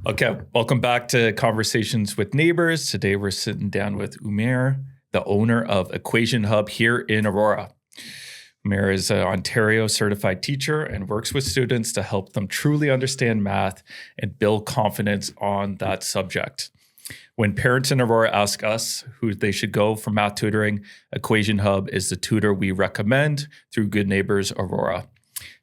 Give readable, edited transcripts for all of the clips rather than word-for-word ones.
Okay, welcome back to Conversations with Neighbours. Today we're sitting down with Umair, the owner of Equation Hub here in Aurora. Umair is an Ontario certified teacher and works with students to help them truly understand math and build confidence on that subject. When parents in Aurora ask us who they should go for math tutoring, Equation Hub is the tutor we recommend through Good Neighbours Aurora.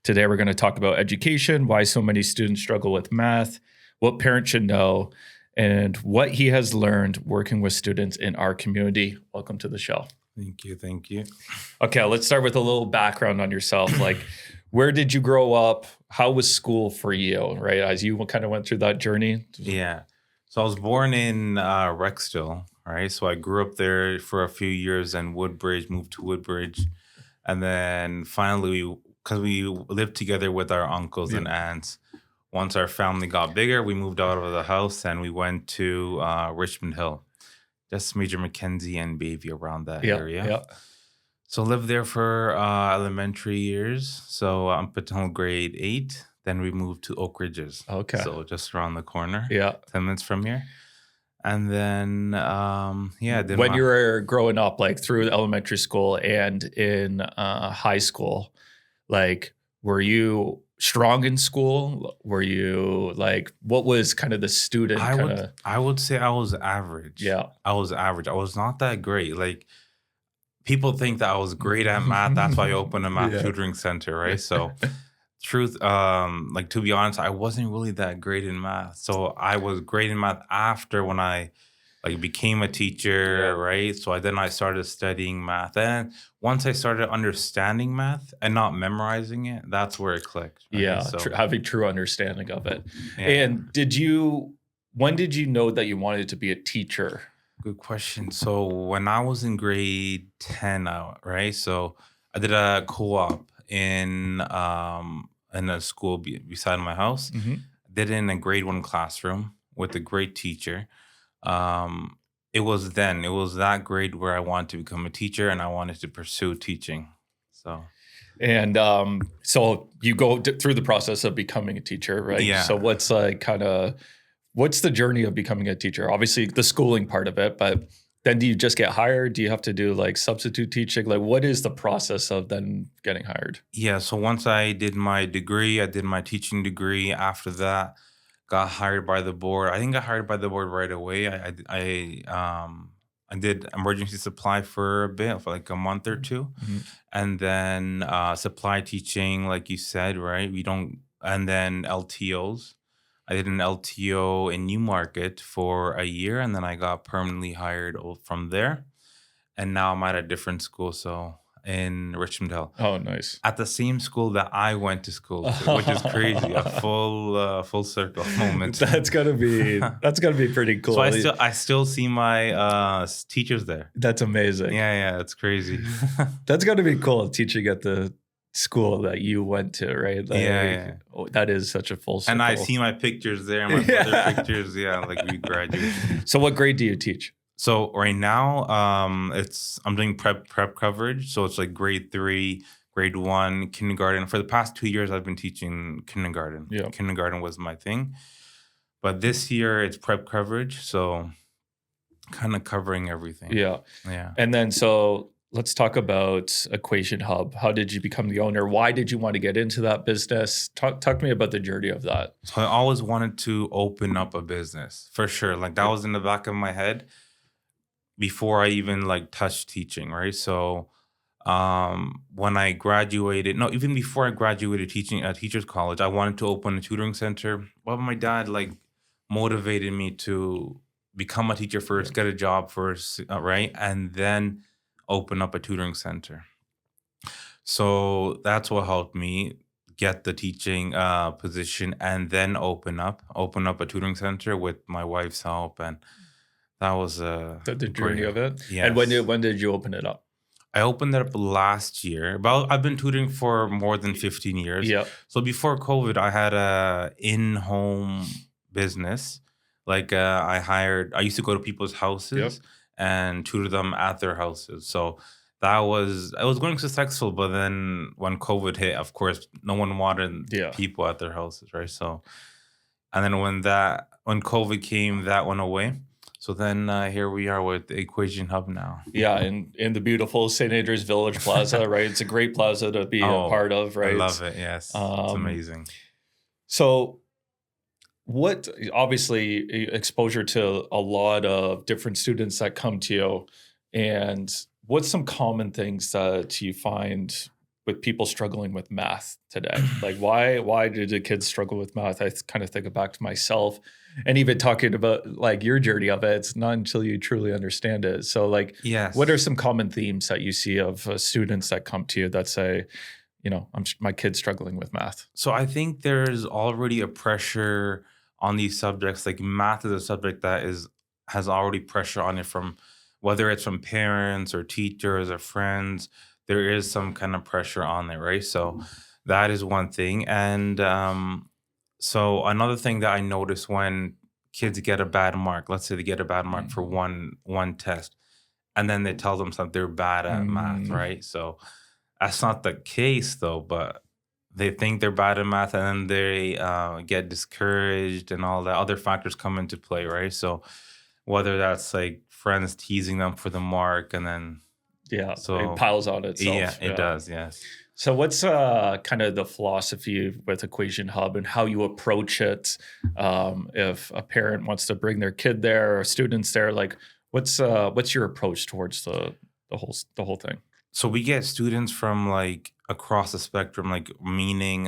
Today we're going to talk about education, why so many students struggle with math, what parents should know, and what he has learned working with students in our community. Welcome to the show. Thank you. Thank you. Okay, let's start with a little background on yourself. Like, where did you grow up? How was school for you, right? As you kind of went through that journey? Yeah. So I was born in Rexdale, right? So I grew up there for a few years and Woodbridge, moved to Woodbridge. And then finally, because we lived together with our uncles and aunts, once our family got bigger, we moved out of the house and we went to Richmond Hill, just Major Mackenzie and Bayview around that area. Yeah. So lived there for elementary years. So up until grade 8. Then we moved to Oak Ridges. Okay. So just around the corner. Yeah. 10 minutes from here. And then, when you were growing up, like through elementary school and in high school, like, were you strong in school? Were you like, what was kind of the student I would say I was average. Yeah. I was average. I was not that great. Like, people think that I was great at math. That's why I opened a math tutoring center, right? So truth, like, to be honest, I wasn't really that great in math. So I was great in math after when I became a teacher, right? So I started studying math. And once I started understanding math and not memorizing it, that's where it clicked. Right? Yeah, so, having true understanding of it. Yeah. And when did you know that you wanted to be a teacher? Good question. So when I was in grade 10, right? So I did a co-op in a school beside my house. Mm-hmm. Did it in a grade 1 classroom with a great teacher. It was that grade where I wanted to become a teacher and I wanted to pursue teaching. So you go through the process of becoming a teacher, right? Yeah. So what's the journey of becoming a teacher? Obviously the schooling part of it, but then do you just get hired? Do you have to do like substitute teaching? Like, what is the process of then getting hired? Yeah. So once I did my degree, I did my teaching degree. After that, got hired by the board. I didn't get hired by the board right away. I did emergency supply for a bit, for like a month or two. Mm-hmm. And then supply teaching, like you said, right? And then LTOs. I did an LTO in Newmarket for a year, and then I got permanently hired from there. And now I'm at a different school, so in Richmond Hill. Oh, nice. At the same school that I went to school to, which is crazy. A full circle moment. That's gotta be pretty cool. So I still see my teachers there. That's amazing. Yeah, it's crazy. That's gotta be cool, teaching at the school that you went to, right? Like, yeah. Oh, that is such a full circle. And I see my pictures there, my brother pictures. Yeah, like we graduated. So what grade do you teach? So right now, I'm doing prep coverage. So it's like grade 3, grade 1, kindergarten. For the past 2 years, I've been teaching kindergarten. Yeah. Kindergarten was my thing. But this year, it's prep coverage. So kind of covering everything. Yeah. Yeah. And then so let's talk about Equation Hub. How did you become the owner? Why did you want to get into that business? Talk to me about the journey of that. So I always wanted to open up a business, for sure. Like, that was in the back of my head before I even touched teaching, right? So when I graduated, no, even before I graduated teaching at teachers college, I wanted to open a tutoring center. But my dad motivated me to become a teacher first, get a job first, right? And then open up a tutoring center. So that's what helped me get the teaching position and then open up a tutoring center with my wife's help. And that was the journey of it. Yes. And when did you open it up? I opened it up last year. But I've been tutoring for more than 15 years. Yeah. So before COVID, I had a in-home business. I used to go to people's houses and tutor them at their houses. So I was going successful, but then when COVID hit, of course, no one wanted people at their houses, right? So, and then when that when COVID came, that went away. So then here we are with the Equation Hub now. Yeah, in the beautiful St. Andrews Village Plaza, right? It's a great plaza to be a Oh, part of, I right? love it. Yes, it's Um, amazing. so what obviously exposure to a lot of different students that come to you, and what's some common things that you find with people struggling with math today? Like why do the kids struggle with math? I kind of think it back to myself, and even talking about like your journey of it, it's not until you truly understand it. So like what are Yes. some common themes that you see of students that come to you that say, my kid's struggling with math? So I think there's already a pressure on these subjects. Like math is a subject that is has already pressure on it from whether it's from parents or teachers or friends. There is some kind of pressure on it, right? So that is one thing. And so another thing that I notice when kids get a bad mark, let's say they get a bad mark for Mhm. one test, and then they tell themselves they're bad at math, Mm, right? So that's not the case though, but they think they're bad at math and then they get discouraged and all that. Other factors come into play, right? So whether that's like friends teasing them for the mark and then, yeah, it so piles on yeah, itself. it Yeah. does. Yes. So what's kind of the philosophy with Equation Hub and how you approach it? If a parent wants to bring their kid there or students there, like what's your approach towards the whole thing? So we get students from like across the spectrum, like meaning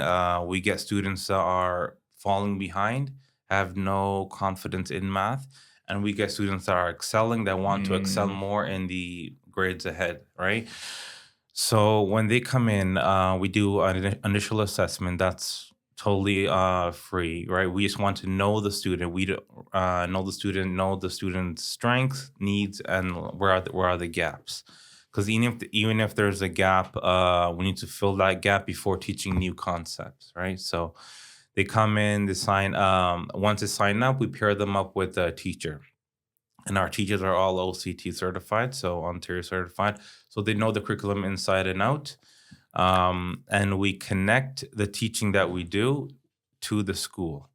we get students that are falling behind, have no confidence in math, and we get students that are excelling that want to excel Mm, more in the grades ahead, right? So when they come in, we do an initial assessment that's totally free, right? We just want to know the student. Know the student's strengths, needs, and where are the gaps. Because even if there's a gap, we need to fill that gap before teaching new concepts, right? So they come in, they sign. Once they sign up, we pair them up with a teacher, and our teachers are all OCT certified, so Ontario certified, so they know the curriculum inside and out. And we connect the teaching that we do to the school.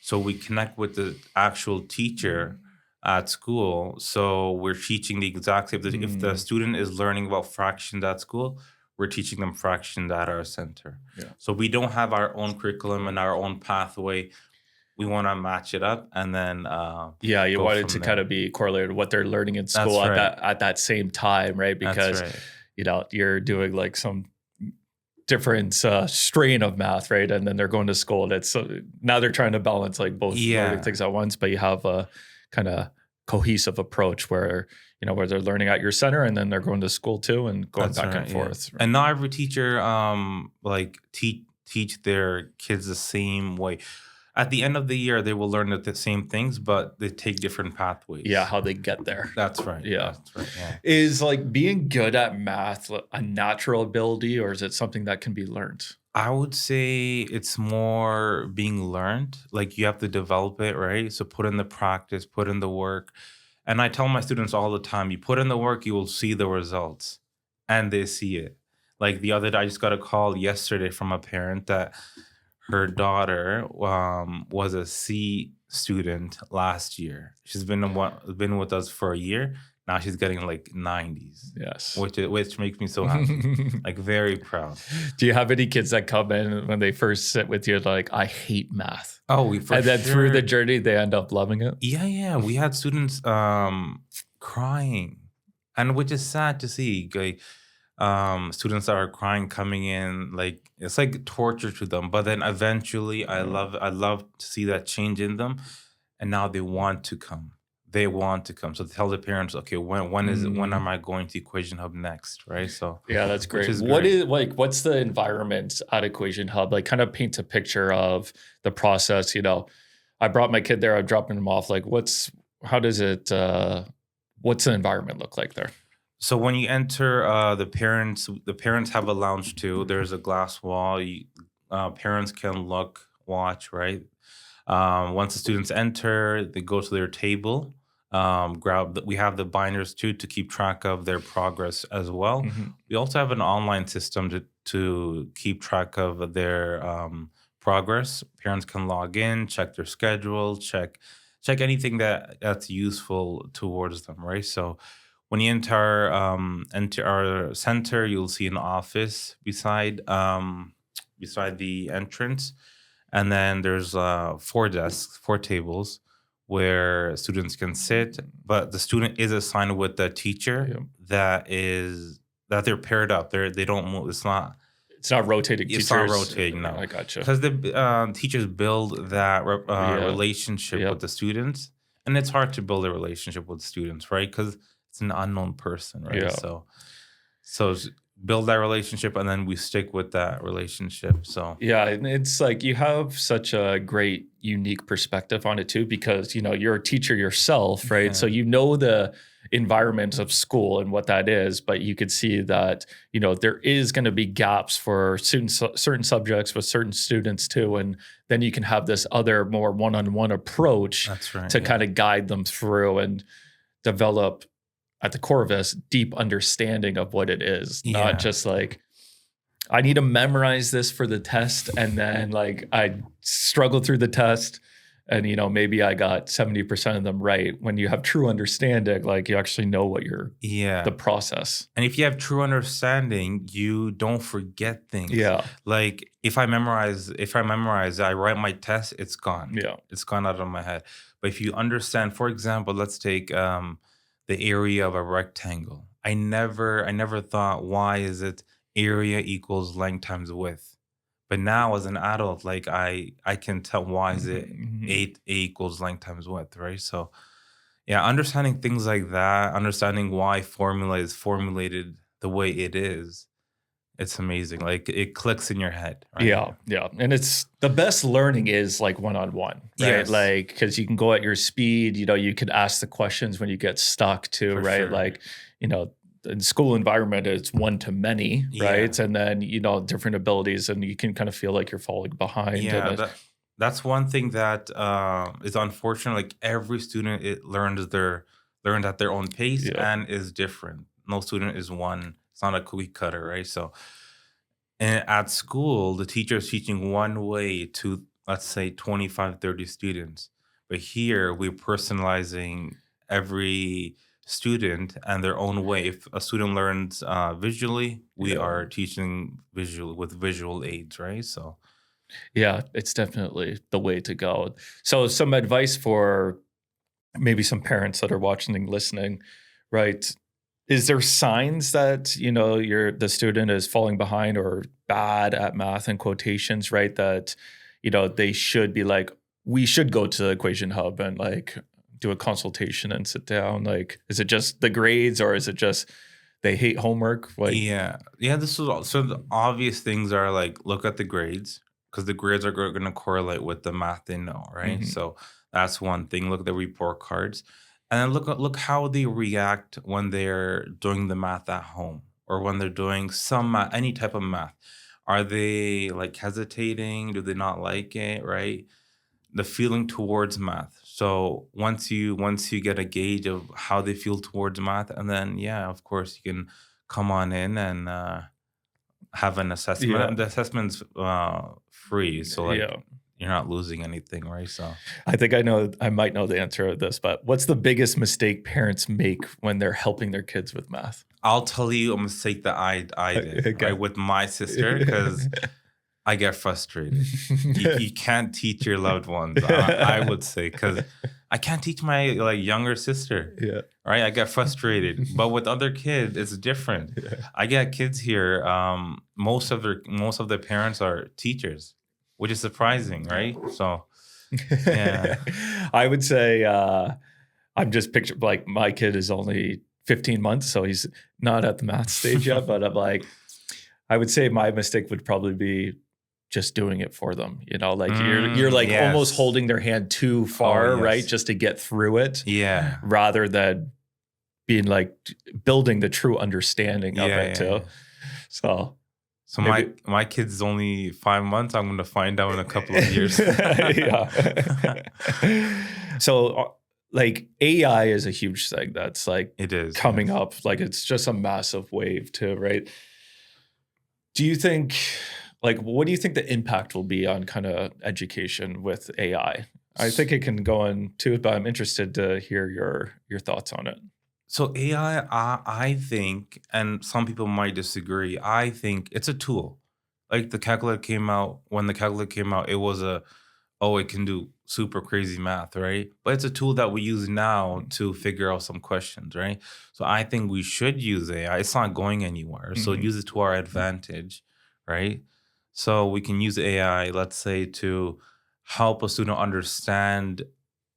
So we connect with the actual teacher at school. So we're teaching the exact same. If the mm, student is learning about fractions at school, we're teaching them fractions at our center. yeah. So we don't have our own curriculum and our own pathway. We want to match it up and then Yeah, you go want it from to kind there. of be correlated to what they're learning in school That's at right. that same time, right? That's Because right. you're doing like some different strain of math, right? And then they're going to school, and it's now they're trying to balance like both learning Yeah, things at once, but you have a kind of cohesive approach where where they're learning at your center, and then they're going to school too, and going that's back and right. Yeah. forth. Right? And not every teacher like teach their kids the same way. At the end of the year, they will learn the same things, but they take different Yeah, pathways. how they get there. That's right. Yeah. That's right. Yeah. Is like being good at math a natural ability, or is it something that can be learned? I would say it's more being learned. Like you have to develop it, right? So put in the practice, put in the work. And I tell my students all the time, you put in the work, you will see the results. And they see it. Like the other day, I just got a call yesterday from a parent that her daughter was a C student last year. She's been with us for a year. Now she's getting like 90s, Yes. which makes me so happy. Like very proud. Do you have any kids that come in when they first sit with you like, I hate math? Oh, we for And then through the sure. journey, they end up loving it? Yeah, yeah. We had students crying. And which is sad to see. Like students that are crying coming in, like it's like torture to them. But then eventually Yeah. I love to see that change in them. And now they want to come. They want to come. So tell the parents, okay, when Mm, am I going to Equation Hub next? Right. So yeah, that's which great. is What great. is like, what's the environment at Equation Hub? Like, kind of paint a picture of the process. I brought my kid there, I'm dropping him off. Like, how does it, what's the environment look like there? So when you enter, the parents have a lounge too. There's a glass wall. Parents can look, watch, right? Once the students enter, they go to their table. We have the binders too to keep track of their progress as well. Mhm. We also have an online system to keep track of their progress. Parents can log in, check their schedule, check check anything that's useful towards them, right? So when you enter our center, you'll see an office beside the entrance, and then there's 4 desks, 4 tables where students can sit, but the student is assigned with the teacher Yeah. that they're paired up. They don't move. It's not rotating It's not teachers. rotating, no. I gotcha. Because the teachers build that Yeah. relationship Yep. with the students, and it's hard to build a relationship with students, right? Because it's an unknown person, right? Yeah. So build that relationship, and then we stick with that relationship. So Yeah, and it's like you have such a great, unique perspective on it too, because you're a teacher yourself, right? Yeah. So the environment of school and what that is, but you could see that there is going to be gaps for certain subjects with certain students too, and then you can have this other more one-on-one approach that's right. to yeah. kind of guide them through and develop, at the core of this, deep understanding of what it is, Yeah. not just like, I need to memorize this for the test, and then like I struggled through the test, and maybe I got 70% of them right. When you have true understanding, like you actually know what the process. And if you have true understanding, you don't forget things. Yeah, Like if I memorize, I write my test, it's gone. yeah, It's gone out of my head. But if you understand, for example, let's take the area of a rectangle. I never thought, why is it area equals length times width? But now as an adult, like I can tell, why is it Mhm. A equals length times width, right? So yeah, understanding things like that, understanding why formula is formulated the way it is, it's amazing. Like it clicks in your head, right? Yeah. And it's the best learning is like one-on-one, right? Yes. Like, because you can go at your speed, you could ask the questions when you get stuck too, For right? sure. Like, in school environment, it's one to many, right? Yeah. And then, different abilities, and you can kind of feel like you're falling behind. Yeah, And that's one thing that is unfortunate. Like every student, it learned at their own pace Yeah. and is different. No student is one. It's not a cookie cutter, right? So, and at school, the teacher is teaching one way to, let's say, 25, 30 students. But here, we're personalizing every student and their own way. If a student learns visually, we Yeah. are teaching with visual aids, right? So, yeah, it's definitely the way to go. So some advice for maybe some parents that are watching and listening, right? Is there signs that, the student is falling behind or bad at math and quotations, right? That, they should be like, we should go to the equation hub and like do a consultation and sit down. Like, is it just the grades, or is it just they hate homework? Like, yeah. This is so the obvious things are like, look at the grades, because the grades are going to correlate with the math they know, right? Mhm. So that's one thing. Look at the report cards, and then look how they react when they're doing the math at home, or when they're doing any type of math. Are they like hesitating? Do they not like it? Right? The feeling towards math. So once you get a gauge of how they feel towards math, and then yeah, of course you can come on in and have an assessment. Yeah. The assessment's free, so like yeah. you're not losing anything, right? So I think I might know the answer to this, but what's the biggest mistake parents make when they're helping their kids with math? I'll tell you a mistake that I did Okay. right with my sister, because I get frustrated. You can't teach your loved ones, I would say, because I can't teach my like younger sister, Yeah. right? I get frustrated, but with other kids, it's different. Yeah. I get kids here. Most of their parents are teachers, which is surprising, right? So yeah. I would say I'm just picturing like my kid is only 15 months, so he's not at the math stage yet. But I'm like, I would say my mistake would probably be just doing it for them. Like you're like yes. almost holding their hand too far, yes. right? Just to get through it, Yeah. rather than being like building the true understanding of it too. So maybe- my kid's only 5 months. I'm going to find out in a couple of years. Yeah. So like AI is a huge thing that's like It is coming up. Like it's just a massive wave too, right? Do you think, like, what do you think the impact will be on kind of education with AI? I think it can go into it, but I'm interested to hear your thoughts on it. So AI, I think, and some people might disagree. I think it's a tool. Like the calculator came out, when the calculator came out, it was oh, it can do super crazy math, right? But it's a tool that we use now to figure out some questions, right? So I think we should use AI. It's not going anywhere. So Mhm. use it to our advantage, right? So we can use AI, let's say, to help a student understand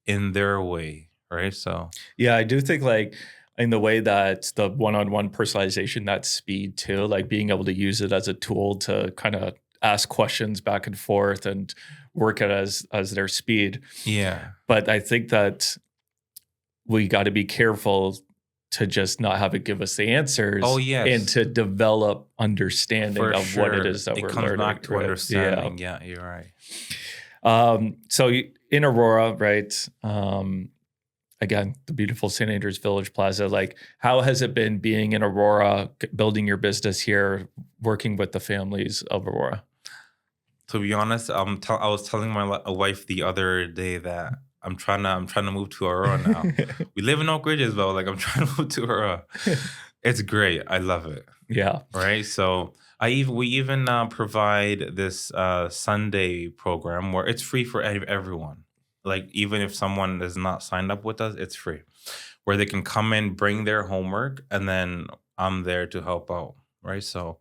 in their way, right? So Yeah, I do think like in the way that the one-on-one personalization, that speed too, like being able to use it as a tool to kind of ask questions back and forth and work it as their speed. yeah, But I think that we got to be careful to just not have it give us the oh answers and yes, to develop understanding for of what it sure. is that It we're comes learning, back to right? Yeah. understanding. Yeah, you're right. In Aurora, right? Again, the beautiful St. Andrews Village Plaza. Like, how has it been being in Aurora, building your business here, working with the families of Aurora? To be honest, I was telling my wife the other day that I'm trying to move to Aurora now. We live in Oak Ridges, but like I'm trying to move to Aurora. It's great. I love it. Yeah. Right. So we even provide this Sunday program where it's free for everyone. Like even if someone is not signed up with us, it's free. Where they can come in, bring their homework, and then I'm there to help out. Right. So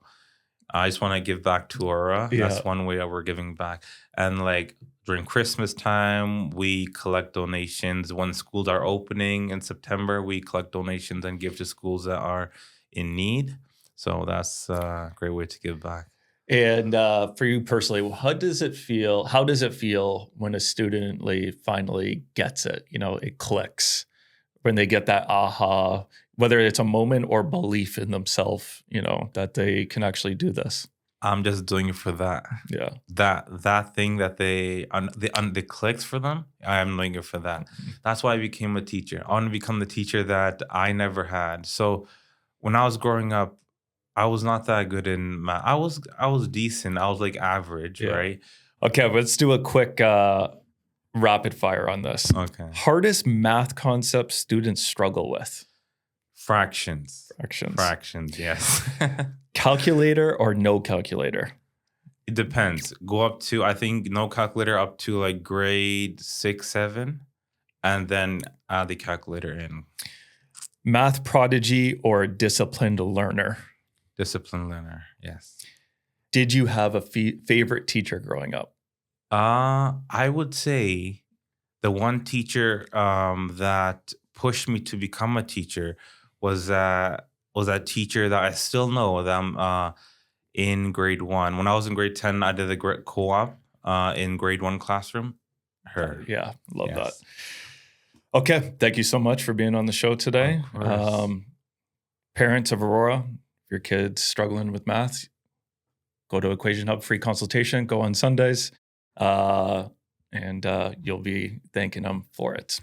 I just want to give back to Aura. Yeah. That's one way that we're giving back. And like during Christmas time, we collect donations. When schools are opening in September, we collect donations and give to schools that are in need. So that's a great way to give back. And for you personally, how does it feel? How does it feel when a student finally gets it? You know, it clicks when they get that aha, whether it's a moment or belief in themselves, you know, that they can actually do this. I'm just doing it for that. Yeah. That thing that the clicks for them. I'm doing it for that. That's why I became a teacher. I want to become the teacher that I never had. So when I was growing up, I was not that good in math. I was decent. I was like average, Yeah. right? Okay, let's do a quick rapid fire on this. Okay. Hardest math concepts students struggle with? Fractions. Fractions. Fractions, yes. Calculator or no calculator? It depends. Go up to, I think, no calculator up to like grade 6, 7, and then add the calculator in. Math prodigy or disciplined learner? Discipline learner, yes. Did you have a favorite teacher growing up? I would say the one teacher that pushed me to become a teacher was that teacher that I still know that I'm in grade 1. When I was in grade 10, I did a co-op in grade 1 classroom. Her. Yeah, love that. Yes. Okay, thank you so much for being on the show today. Of course. Parents of Aurora, if your kid's struggling with math, go to Equation Hub, free consultation, go on Sundays, and you'll be thanking them for it.